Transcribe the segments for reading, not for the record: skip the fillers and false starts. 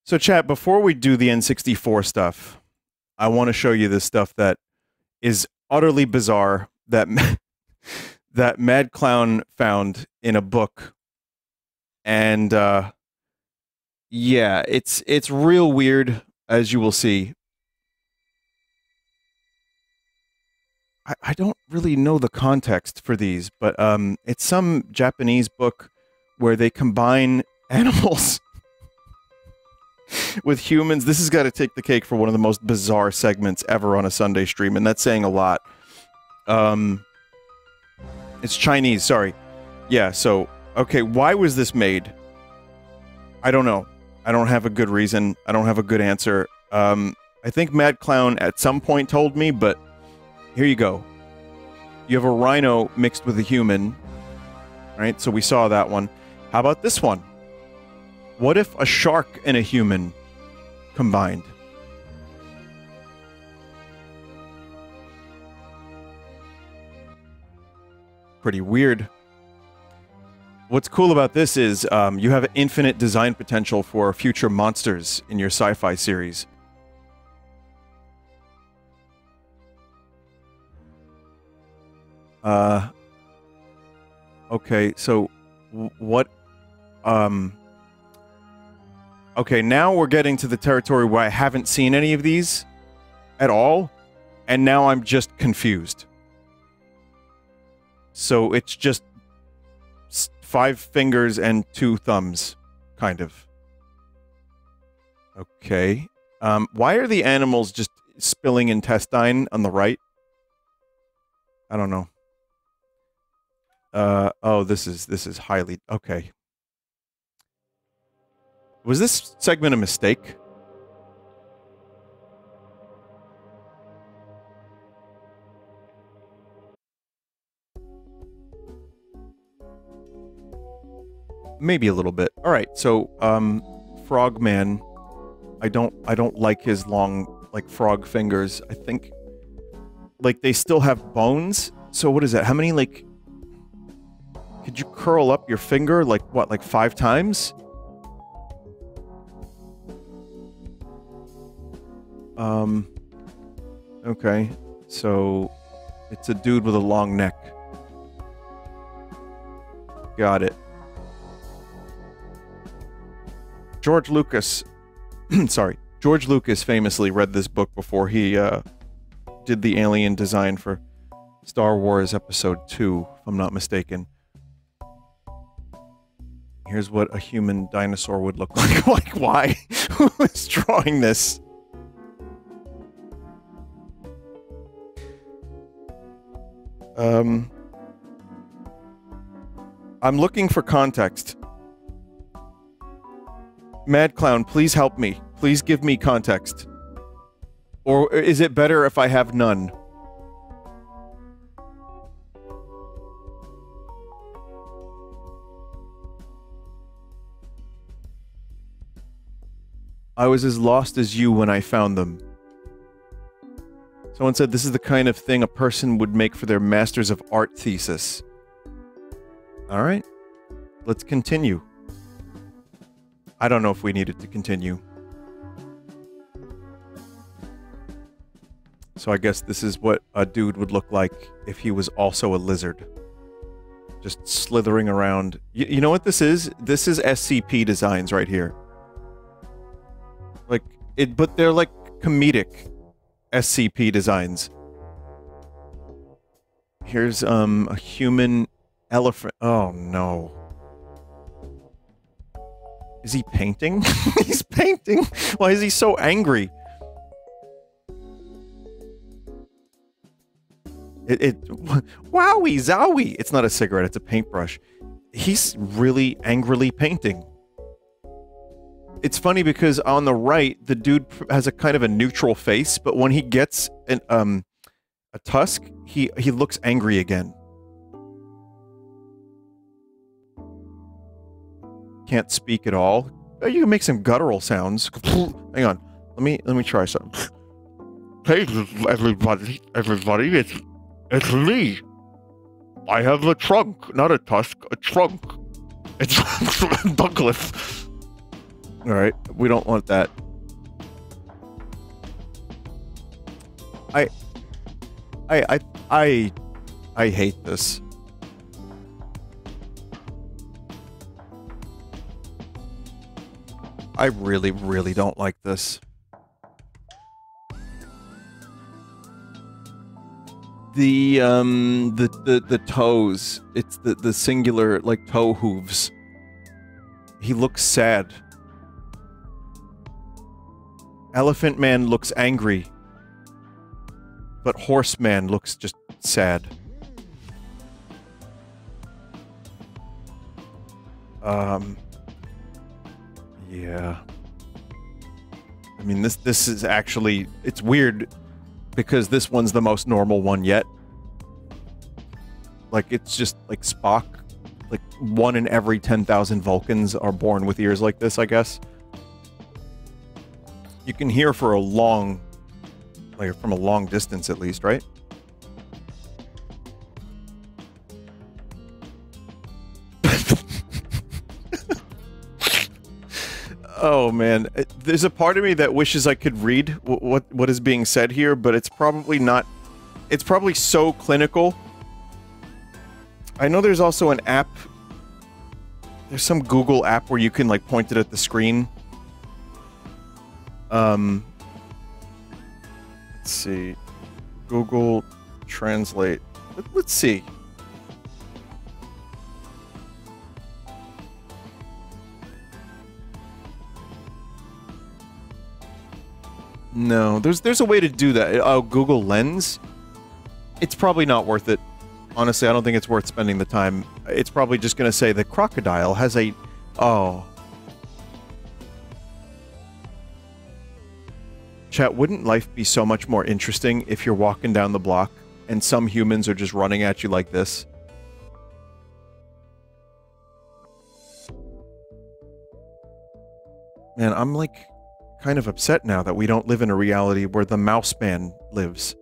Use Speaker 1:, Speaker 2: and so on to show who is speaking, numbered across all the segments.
Speaker 1: So, chat, before we do the N64 stuff, I want to show you this stuff that is utterly bizarre that that Mad Clown found in a book. And yeah, it's real weird, as you will see. I don't really know the context for these, but it's some Japanese book where they combine animals with humans. This has got to take the cake for one of the most bizarre segments ever on a Sunday stream, and that's saying a lot. It's Chinese, sorry. Yeah, so, okay, why was this made? I don't know. I don't have a good reason. I don't have a good answer. I think Mad Clown at some point told me, but here you go. You have a rhino mixed with a human, right? So we saw that one. How about this one? What if a shark and a human combined? Pretty weird. What's cool about this is you have infinite design potential for future monsters in your sci-fi series. Okay, so what okay, now we're getting to the territory where I haven't seen any of these at all, and now I'm just confused. So it's just 5 fingers and 2 thumbs, kind of. Okay. Why are the animals just spilling intestine on the right? I don't know. Oh, this is highly... Okay. Was this segment a mistake? Maybe a little bit. All right, so Frogman, I don't like his long like frog fingers. I think like they still have bones. So what is that? How many like could you curl up your finger like what, like 5 times? Okay. So it's a dude with a long neck. Got it. George Lucas, sorry, George Lucas famously read this book before he did the alien design for Star Wars Episode 2, if I'm not mistaken. Here's what a human dinosaur would look like. Like, why? Who is drawing this? I'm looking for context. Mad Clown, please help me. Please give me context. Or is it better if I have none? I was as lost as you when I found them. Someone said this is the kind of thing a person would make for their Masters of Art thesis. Alright. Let's continue. I don't know if we needed to continue. So I guess this is what a dude would look like if he was also a lizard. Just slithering around. You know what this is? This is SCP designs right here. Like, but they're like comedic SCP designs. Here's, a human elephant. Oh, no. Is he painting? He's painting? Why is he so angry? Wowie zowie! It's not a cigarette, it's a paintbrush. He's really angrily painting. It's funny because on the right, the dude has a kind of a neutral face, but when he gets a tusk, he looks angry again. Can't speak at all. You can make some guttural sounds. Hang on. Let me try something.
Speaker 2: Hey everybody, it's me. I have a trunk, not a tusk, a trunk. It's Douglas.
Speaker 1: Alright, we don't want that. I hate this. I really, really don't like this. The toes. It's the singular, like, toe hooves. He looks sad. Elephant Man looks angry. But Horseman looks just sad. Yeah. I mean, this is actually... It's weird, because this one's the most normal one yet. Like, it's just, like, Spock. Like, 1 in every 10,000 Vulcans are born with ears like this, I guess. You can hear for a long... Like, from a long distance, at least, right? Oh, man. There's a part of me that wishes I could read what is being said here, but it's probably not... It's probably so clinical. I know there's also an app... There's some Google app where you can, like, point it at the screen. Let's see. Google Translate. Let's see. No, there's a way to do that. Oh, Google Lens? It's probably not worth it. Honestly, I don't think it's worth spending the time. It's probably just gonna say the crocodile has a... Oh. Chat, wouldn't life be so much more interesting if you're walking down the block and some humans are just running at you like this? Man, I'm like kind of upset now that we don't live in a reality where the mouse man lives.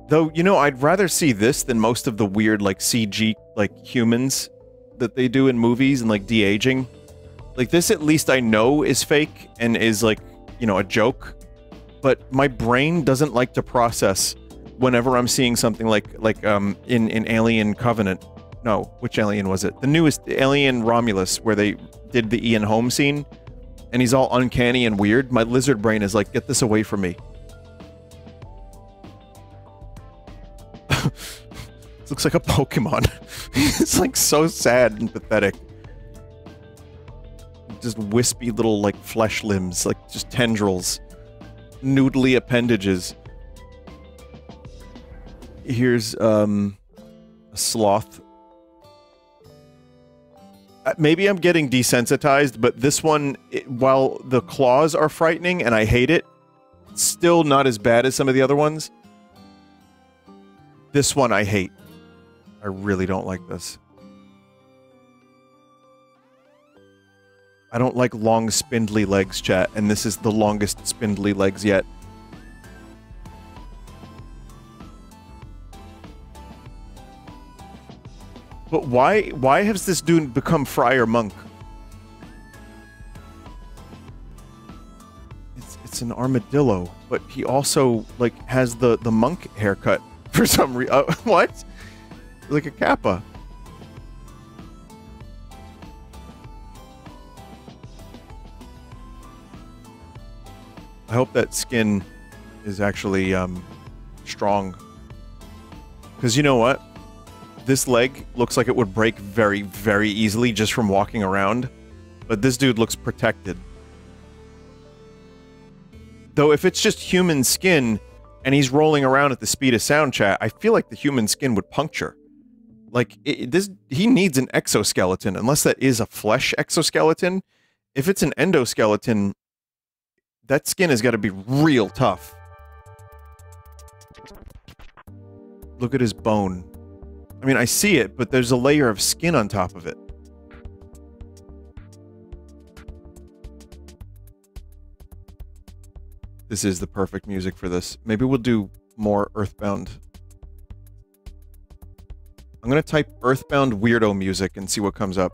Speaker 1: Though, you know, I'd rather see this than most of the weird, like, CG, like, humans that they do in movies and, like, de-aging. Like, this at least I know is fake and is, like, you know, a joke. But my brain doesn't like to process whenever I'm seeing something like in Alien Covenant. No, which Alien was it? The newest Alien Romulus, where they did the Ian Holmes scene, and he's all uncanny and weird. My lizard brain is like, get this away from me. This looks like a Pokemon. It's like so sad and pathetic. Just wispy little, like, flesh limbs, like just tendrils. Noodly appendages. Here's, a sloth. Maybe I'm getting desensitized, but this one, while the claws are frightening and I hate it, it's still not as bad as some of the other ones. This one I hate. I really don't like this. I don't like long, spindly legs, chat, and this is the longest spindly legs yet. But why has this dude become friar monk? It's an armadillo, but he also, like, has the monk haircut for some reason. What? Like a kappa. I hope that skin is actually, strong. Because you know what? This leg looks like it would break very, very easily just from walking around. But this dude looks protected. Though if it's just human skin, and he's rolling around at the speed of sound, chat, I feel like the human skin would puncture. Like, he needs an exoskeleton, unless that is a flesh exoskeleton. If it's an endoskeleton, that skin has got to be real tough. Look at his bone. I mean, I see it, but there's a layer of skin on top of it. This is the perfect music for this. Maybe we'll do more Earthbound. I'm gonna type Earthbound Weirdo Music and see what comes up.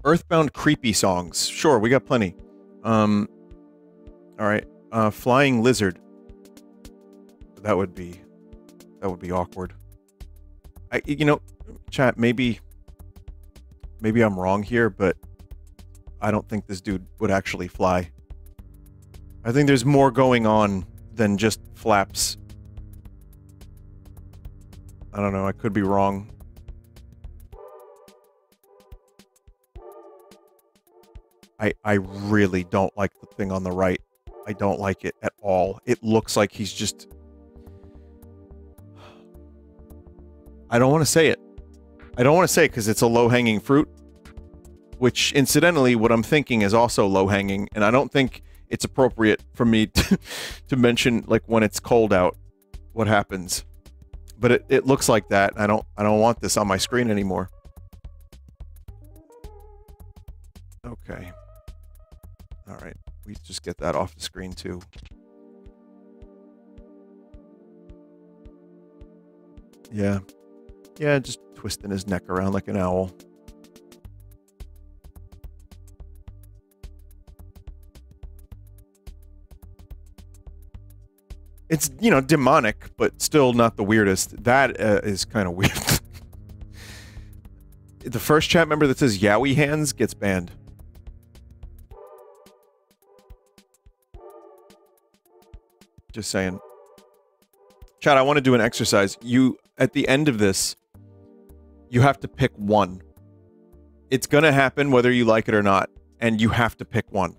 Speaker 1: Earthbound Creepy Songs. Sure, we got plenty. Alright. Flying Lizard. That would be awkward. You know, chat, maybe I'm wrong here, but I don't think this dude would actually fly. I think there's more going on than just flaps. I don't know, I could be wrong. I really don't like the thing on the right. I don't like it at all. It looks like he's just... I don't want to say it. I don't want to say it because it's a low-hanging fruit. Which, incidentally, what I'm thinking is also low-hanging. And I don't think it's appropriate for me to mention, like, when it's cold out, what happens. But it looks like that. I don't want this on my screen anymore. Okay. Alright. We just get that off the screen, too. Yeah. Yeah, just twisting his neck around like an owl. It's, you know, demonic, but still not the weirdest. That is kind of weird. The first chat member that says Yowie hands gets banned. Just saying. Chat, I want to do an exercise. You, at the end of this, you have to pick one. It's gonna happen whether you like it or not, and you have to pick one.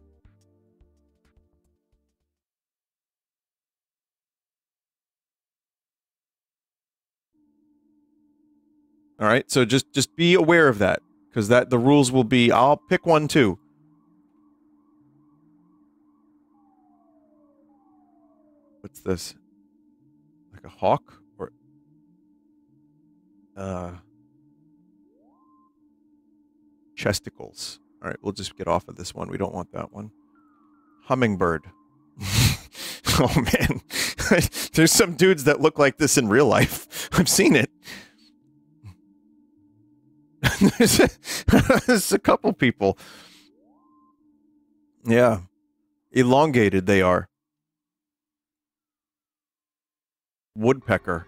Speaker 1: All right, so just be aware of that, because the rules will be, I'll pick one too. What's this? Like a hawk? Or... Chesticles. Alright, we'll just get off of this one. We don't want that one. Hummingbird. Oh, man. There's some dudes that look like this in real life. I've seen it. There's a couple people. Yeah. Elongated they are. Woodpecker.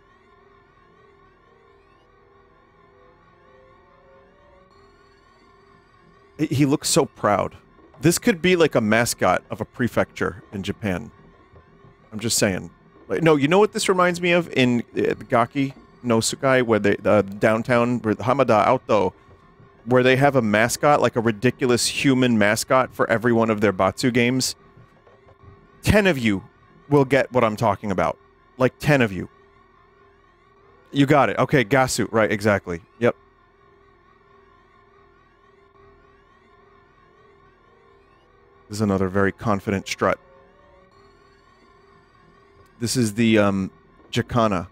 Speaker 1: He looks so proud. This could be like a mascot of a prefecture in Japan. I'm just saying. Like, no, you know what this reminds me of in Gaki no Tsukai, where they downtown, where Hamada Auto, where they have a mascot, like a ridiculous human mascot for every one of their Batsu games. 10 of you will get what I'm talking about. Like 10 of you. You got it. Okay, Gasu. Right, exactly. Yep. This is another very confident strut. This is the, Jacana.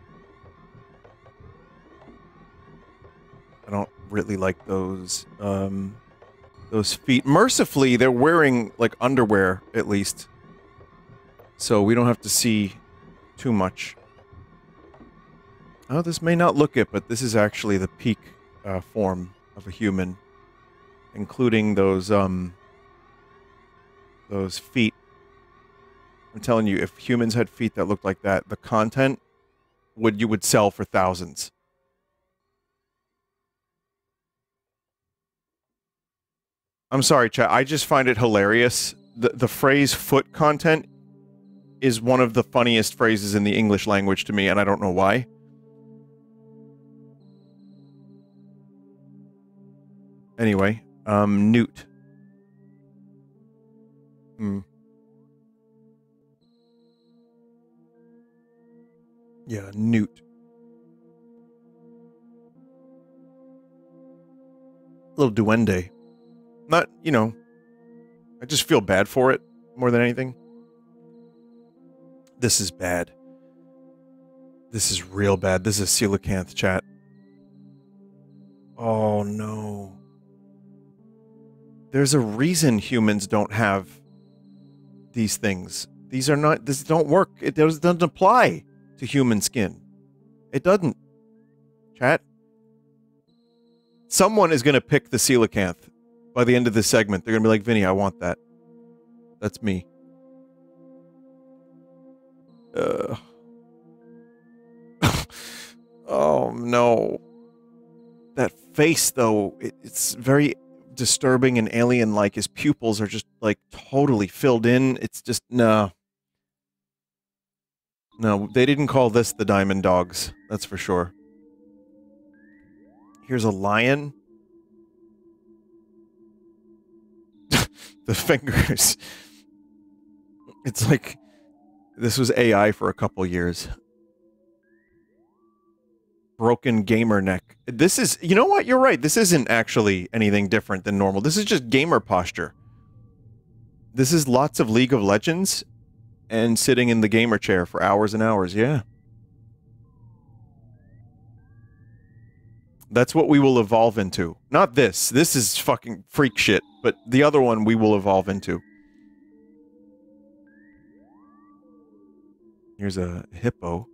Speaker 1: I don't really like those feet. Mercifully, they're wearing, like, underwear, at least. So we don't have to see too much. Oh, this may not look it, but this is actually the peak form of a human. Including those feet. I'm telling you, if humans had feet that looked like that, the content you would sell for thousands. I'm sorry, chat. I just find it hilarious. The phrase foot content is one of the funniest phrases in the English language to me, and I don't know why. Anyway, Newt. Yeah, Newt. Little duende. Not, you know, I just feel bad for it more than anything. This is bad. This is real bad. This is coelacanth, chat. Oh, no. There's a reason humans don't have these things. These are not, this don't work. It doesn't apply to human skin. It doesn't. Chat. Someone is going to pick the coelacanth by the end of this segment. They're going to be like, Vinny, I want that. That's me. Oh, no. That face, though, it's very disturbing and alien-like. His pupils are just, like, totally filled in. It's just, no. No, they didn't call this the Diamond Dogs. That's for sure. Here's a lion. The fingers. It's like this was AI for a couple years. Broken gamer neck. This is, you know what? You're right. This isn't actually anything different than normal. This is just gamer posture. This is lots of League of Legends and sitting in the gamer chair for hours and hours. Yeah. That's what we will evolve into. Not this. This is fucking freak shit. But the other one we will evolve into. Here's a hippo.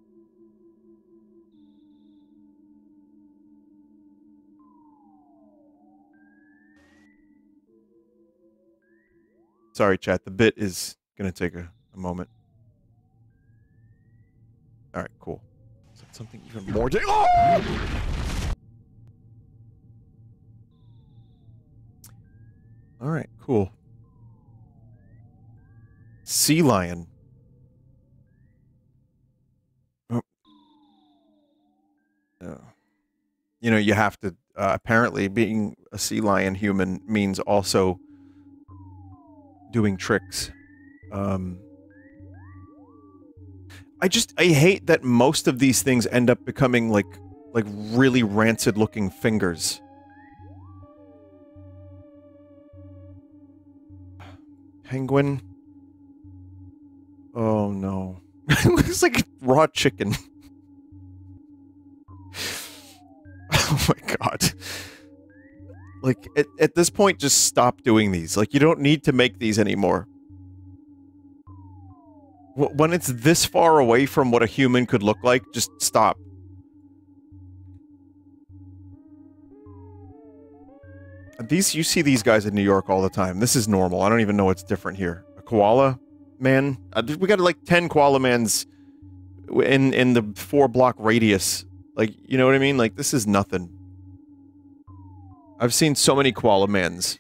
Speaker 1: Sorry, chat. The bit is going to take a moment. All right, cool. Is that something even more... Oh! All right, cool. Sea lion. Oh. You know, you have to... apparently, being a sea lion human means also doing tricks. I hate that most of these things end up becoming like really rancid looking fingers. Penguin. Oh no. It looks like raw chicken. Oh my god. Like, at this point, just stop doing these. Like, you don't need to make these anymore. When it's this far away from what a human could look like, just stop. You see these guys in New York all the time. This is normal. I don't even know what's different here. A koala man? We got like 10 koala mans in the 4-block radius. Like, you know what I mean? Like, this is nothing. I've seen so many koala mans.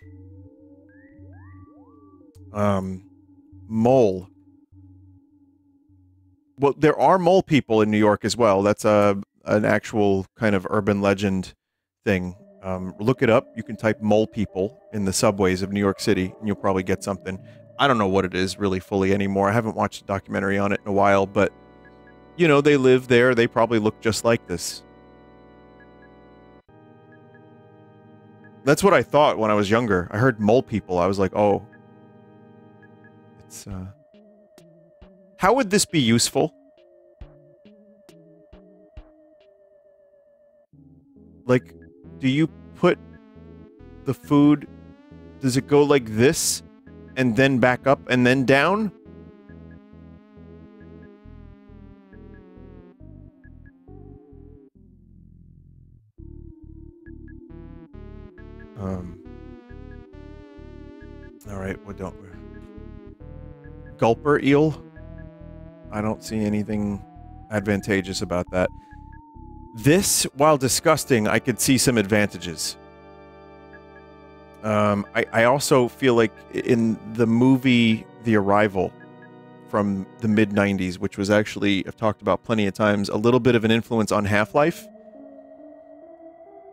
Speaker 1: Mole. Well, there are mole people in New York as well. That's an actual kind of urban legend thing. Look it up. You can type mole people in the subways of New York City, and you'll probably get something. I don't know what it is really fully anymore. I haven't watched a documentary on it in a while, but, you know, they live there. They probably look just like this. That's what I thought when I was younger. I heard mole people. I was like, oh. It's, How would this be useful? Like, do you put the food... Does it go like this? And then back up and then down? Alright, what don't we... Gulper eel? I don't see anything advantageous about that. This, while disgusting, I could see some advantages. I also feel like in the movie The Arrival from the mid-90s, which was actually, I've talked about plenty of times, a little bit of an influence on Half-Life,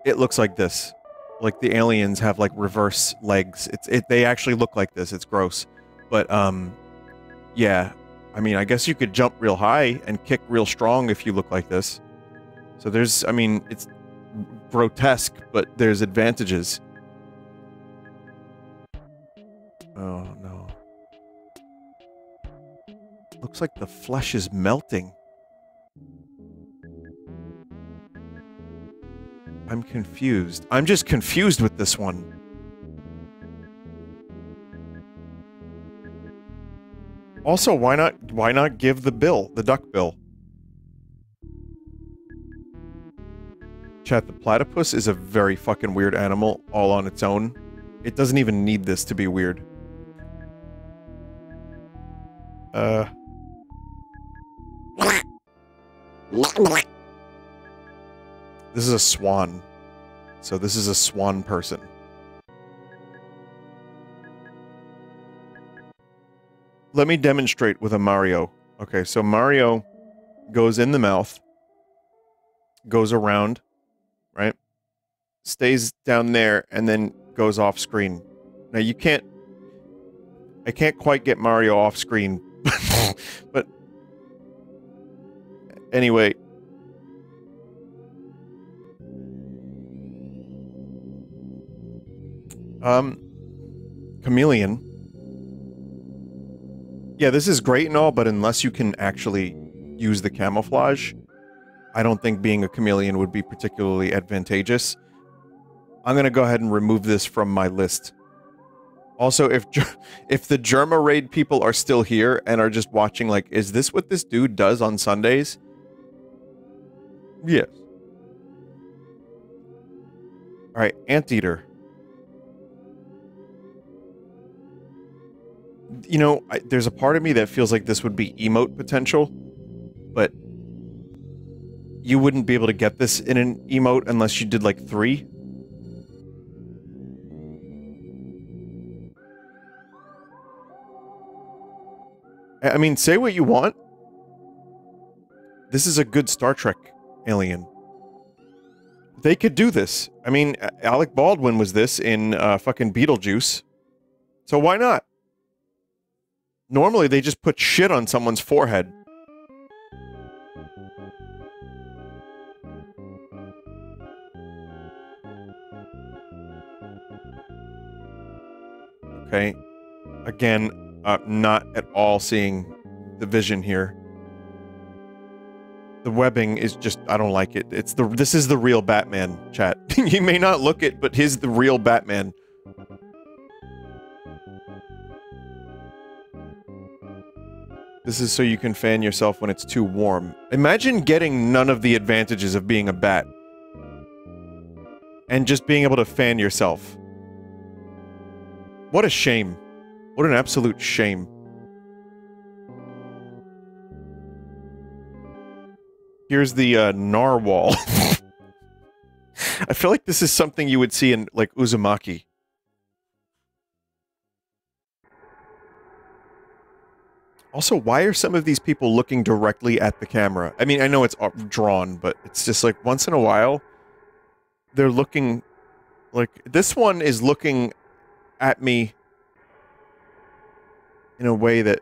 Speaker 1: it looks like this. Like the aliens have like reverse legs. They actually look like this. It's gross. But, yeah. I mean, I guess you could jump real high and kick real strong if you look like this. So there's, I mean, it's grotesque, but there's advantages. Oh, no. Looks like the flesh is melting. I'm confused. I'm just confused with this one. Also, why not give the bill, the duck bill? Chat, the platypus is a very fucking weird animal all on its own. It doesn't even need this to be weird. This is a swan. So this is a swan person. Let me demonstrate with a Mario. Okay, so Mario goes in the mouth, goes around, right? Stays down there, and then goes off screen. Now you can't... I can't quite get Mario off screen, but... Anyway... Chameleon. Yeah, this is great and all, but unless you can actually use the camouflage, I don't think being a chameleon would be particularly advantageous. I'm gonna go ahead and remove this from my list. Also, if the Germa Raid people are still here and are just watching, like, is this what this dude does on Sundays? Yes. Alright, Anteater. You know, there's a part of me that feels like this would be emote potential, but you wouldn't be able to get this in an emote unless you did like 3. I mean, say what you want. This is a good Star Trek alien. They could do this. I mean, Alec Baldwin was this in fucking Beetlejuice. So why not? Normally, they just put shit on someone's forehead. Okay. Again, not at all seeing the vision here. The webbing is just... I don't like it. This is the real Batman, chat. You may not look it, but he's the real Batman. This is so you can fan yourself when it's too warm. Imagine getting none of the advantages of being a bat. And just being able to fan yourself. What a shame. What an absolute shame. Here's the, narwhal. I feel like this is something you would see in, like, Uzumaki. Also, why are some of these people looking directly at the camera? I mean, I know it's drawn, but it's just like, once in a while, they're looking... Like, this one is looking at me in a way that...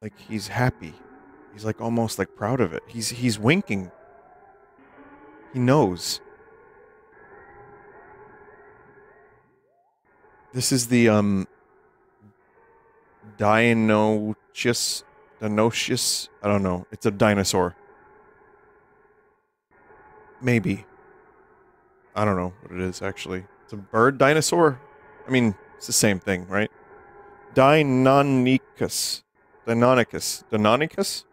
Speaker 1: Like, he's happy. He's, like, almost, like, proud of it. He's winking. He knows. This is the, Dinocheus? I don't know. It's a dinosaur. Maybe. I don't know what it is, actually. It's a bird dinosaur? I mean, it's the same thing, right? Deinonychus. Deinonychus. Deinonychus?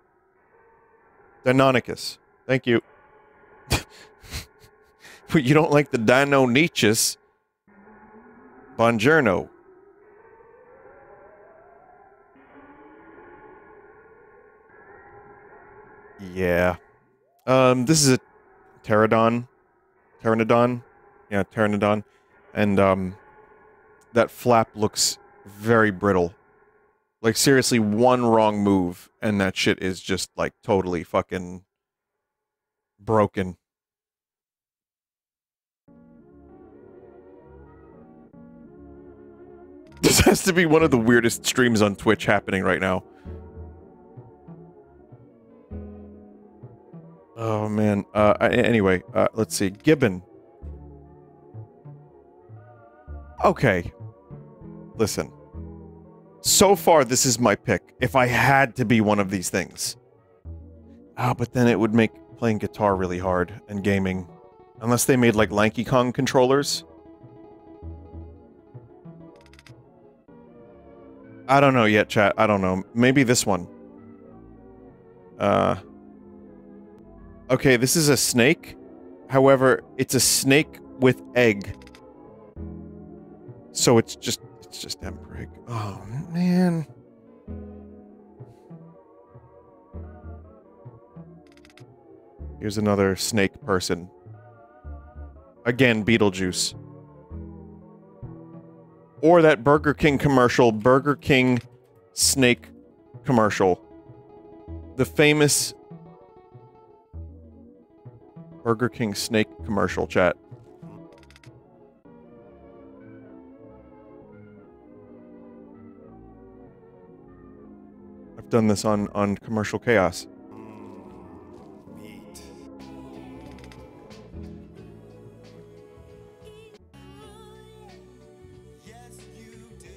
Speaker 1: Deinonychus. Thank you. But you don't like the Deinonychus? Buongiorno. Yeah. This is a pteranodon. Pteranodon? Yeah, pteranodon. And, that flap looks very brittle. Like, seriously, one wrong move, and that shit is just, like, totally fucking broken. This has to be one of the weirdest streams on Twitch happening right now. Oh, man. Anyway, let's see. Gibbon. Okay. Listen. So far, this is my pick. If I had to be one of these things. Ah, but then it would make playing guitar really hard, and gaming. Unless they made, like, Lanky Kong controllers. I don't know yet, chat. I don't know. Maybe this one. Okay, this is a snake. However, it's a snake with egg. So it's just emperor egg. Oh, man. Here's another snake person. Again, Beetlejuice. Or that Burger King commercial, Burger King snake commercial. The famous Burger King snake commercial, chat. I've done this on Commercial Chaos.
Speaker 3: Meat. Yes, you do.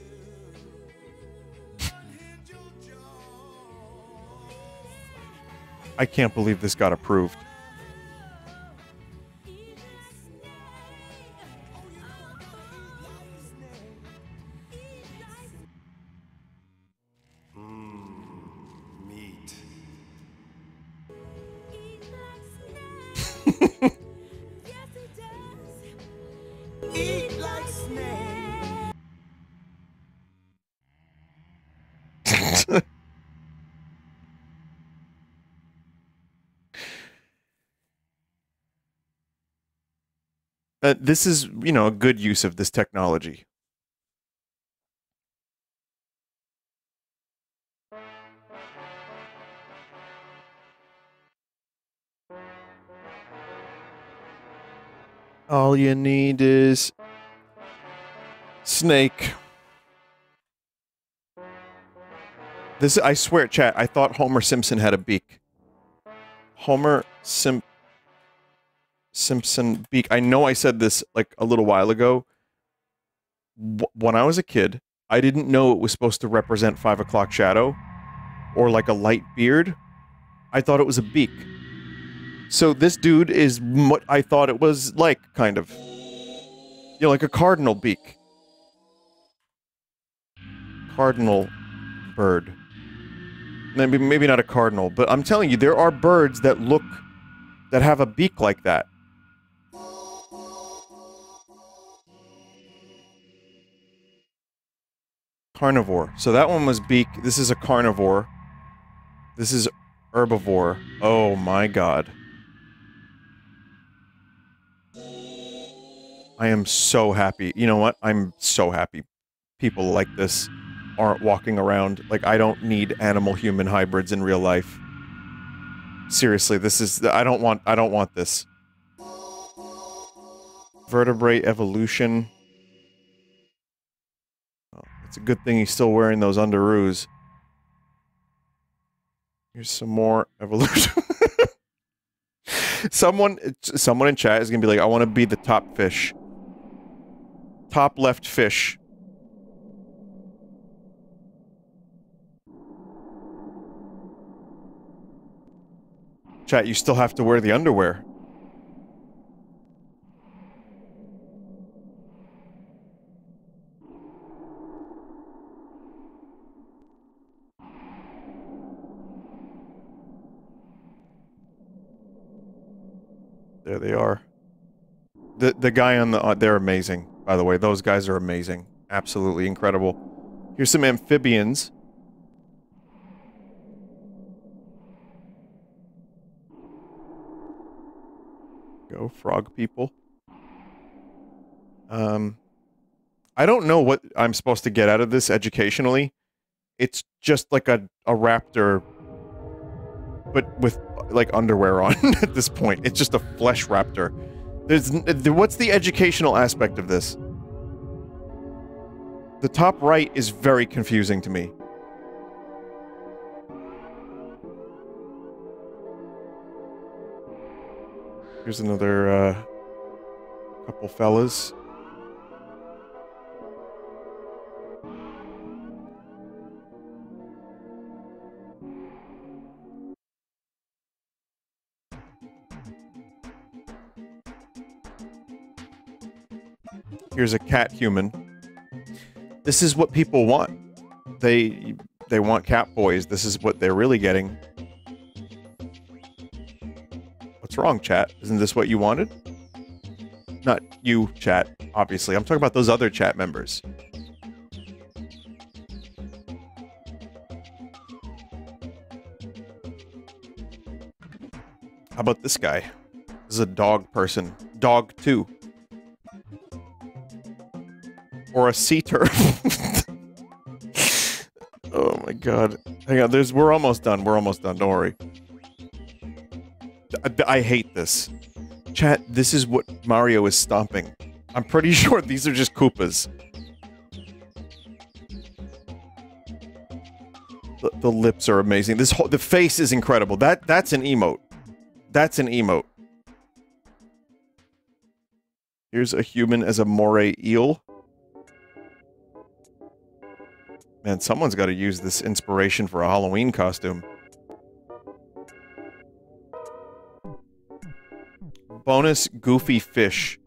Speaker 3: Unhinge your jaw.
Speaker 1: I can't believe this got approved.
Speaker 3: Meat. Eat like snake.
Speaker 1: This is, you know, a good use of this technology. All you need is snake. This, I swear, chat, I thought Homer Simpson had a beak. Homer Simpson beak. I know I said this like a little while ago. When I was a kid, I didn't know it was supposed to represent 5 o'clock shadow or like a light beard. I thought it was a beak. So this dude is what I thought it was like, kind of. You know, like a cardinal beak. Cardinal bird. Maybe not a cardinal, but I'm telling you, there are birds that have a beak like that. Carnivore. So that one was beak. This is a carnivore. This is herbivore. Oh my god. I am so happy. You know what? I'm so happy people like this aren't walking around. Like, I don't need animal-human hybrids in real life. Seriously, this is... I don't want this. Vertebrate evolution. Oh, it's a good thing he's still wearing those underoos. Here's some more evolution. Someone in chat is gonna be like, I want to be the top fish. Top left fish. Chat, you still have to wear the underwear. There they are. The guy on the... they're amazing, by the way. Those guys are amazing. Absolutely incredible. Here's some amphibians. Go, frog people. I don't know what I'm supposed to get out of this educationally. It's just like a raptor, but with, like, underwear on at this point. It's just a flesh raptor. What's the educational aspect of this? The top right is very confusing to me. Here's another, couple fellas. Here's a cat human. This is what people want. they want cat boys. This is what they're really getting. What's wrong, chat? Isn't this what you wanted? Not you, chat, obviously. I'm talking about those other chat members. How about this guy? This is a dog person. Dog 2. Or a sea turtle. Oh my god. Hang on, we're almost done. We're almost done, don't worry. I hate this. Chat, this is what Mario is stomping. I'm pretty sure these are just Koopas. The lips are amazing. The face is incredible. That's an emote. That's an emote. Here's a human as a moray eel. Man, someone's got to use this inspiration for a Halloween costume. Bonus goofy fish.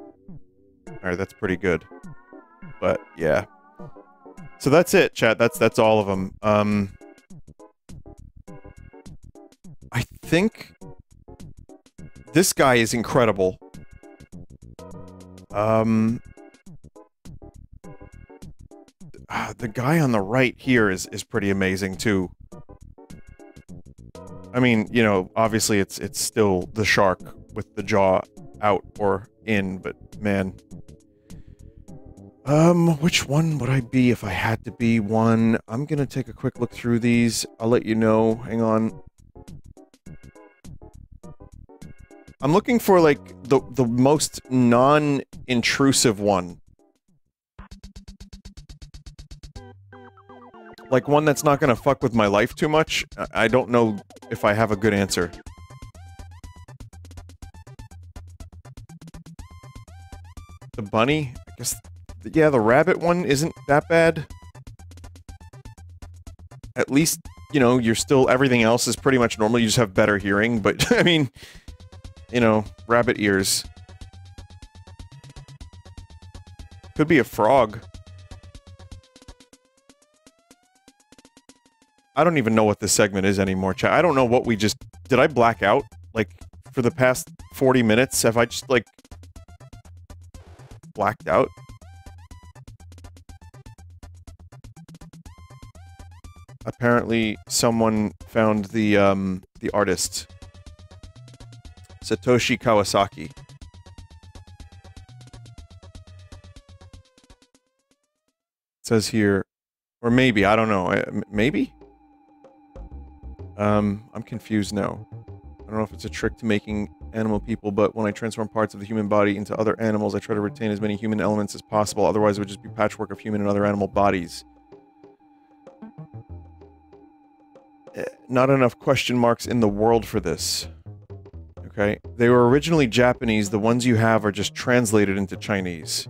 Speaker 1: Alright, that's pretty good. But, yeah. So that's it, chat. That's all of them. I think... this guy is incredible. The guy on the right here is pretty amazing, too. I mean, you know, obviously it's still the shark with the jaw out or in, but man. Which one would I be if I had to be one? I'm gonna take a quick look through these. I'll let you know. Hang on. I'm looking for, like, the most non-intrusive one. Like, one that's not gonna fuck with my life too much. I don't know if I have a good answer. The bunny? I guess... yeah, the rabbit one isn't that bad. At least, you know, you're still... everything else is pretty much normal. You just have better hearing, but, I mean... you know, rabbit ears. Could be a frog. I don't even know what this segment is anymore, chat. I don't know what we just... did I black out? Like, for the past 40 minutes? Have I just, like... blacked out? Apparently, someone found the artist. Satoshi Kawasaki. It says here... or maybe, I don't know. Maybe? I'm confused now. I don't know if it's a trick to making animal people, but when I transform parts of the human body into other animals, I try to retain as many human elements as possible, otherwise it would just be patchwork of human and other animal bodies. Not enough question marks in the world for this. Okay. They were originally Japanese, the ones you have are just translated into Chinese.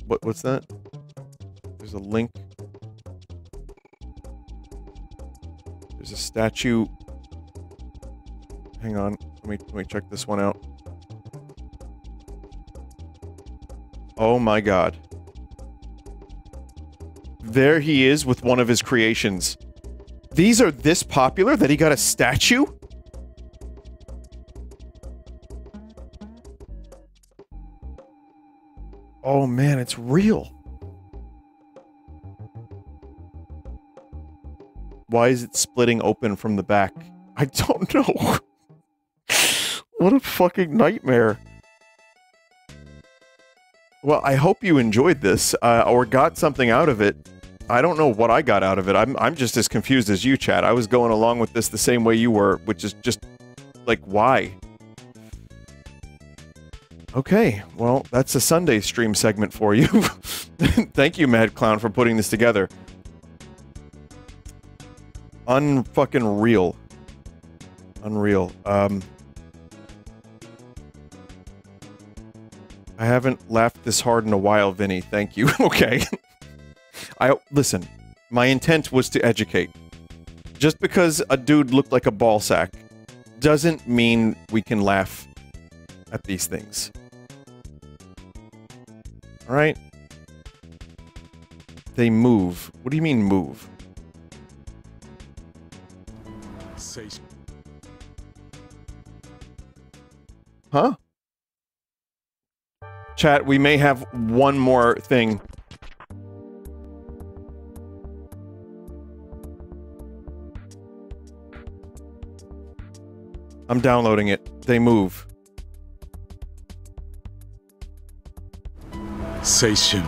Speaker 1: What's that? There's a link. There's a statue. Hang on. Let me check this one out. Oh my god. There he is with one of his creations. These are this popular that he got a statue? Oh man, it's real. Why is it splitting open from the back? I don't know. What a fucking nightmare. Well, I hope you enjoyed this, or got something out of it. I don't know what I got out of it. I'm just as confused as you, chat. I was going along with this the same way you were, which is just, like, why? Okay, well, that's a Sunday stream segment for you. Thank you, Mad Clown, for putting this together. Unfucking real. Unreal. I haven't laughed this hard in a while, Vinny. Thank you. Okay. Listen, my intent was to educate. Just because a dude looked like a ball sack doesn't mean we can laugh at these things. Alright? They move. What do you mean move? Huh? Chat, we may have one more thing. I'm downloading it. They move.
Speaker 4: 青春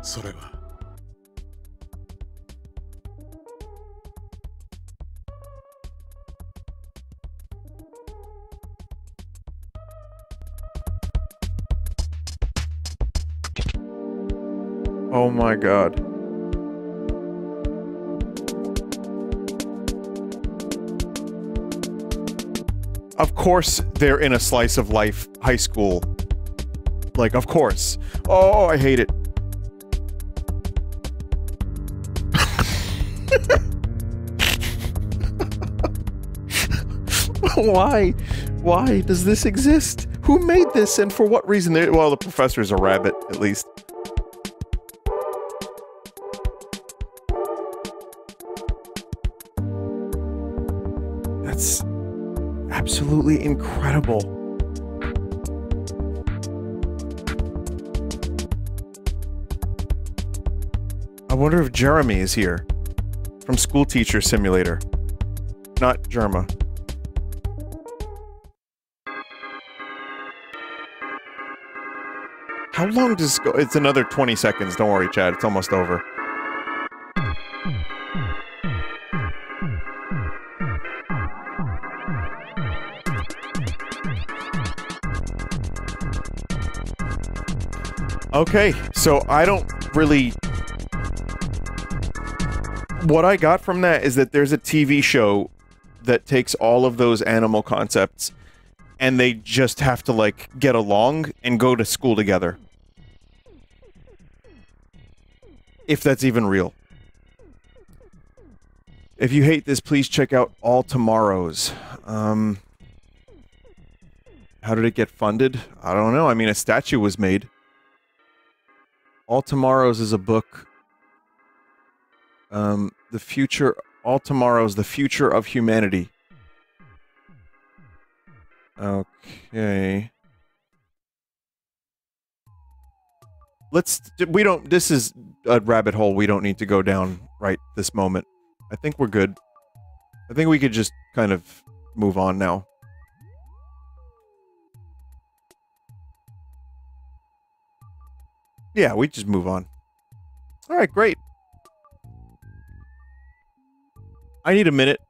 Speaker 4: それは
Speaker 1: Oh my god. Of course they're in a slice of life high school. Like, of course. Oh, I hate it. Why? Why does this exist? Who made this and for what reason? Well, the professor's a rabbit, at least. That's absolutely incredible. I wonder if Jeremy is here. From School Teacher Simulator. Not Jerma. How long does this go? It's another 20 seconds. Don't worry, Chad. It's almost over. Okay, so I don't really... What I got from that is that there's a TV show that takes all of those animal concepts and they just have to, like, get along and go to school together. If that's even real. If you hate this, please check out All Tomorrows. How did it get funded? I don't know. I mean, a statue was made. All Tomorrows is a book. The future... All Tomorrows, The Future of Humanity. Okay. We don't... This is a rabbit hole we don't need to go down right this moment. I think we're good. I think we could just kind of move on now. Yeah, we just move on. Alright, great. I need a minute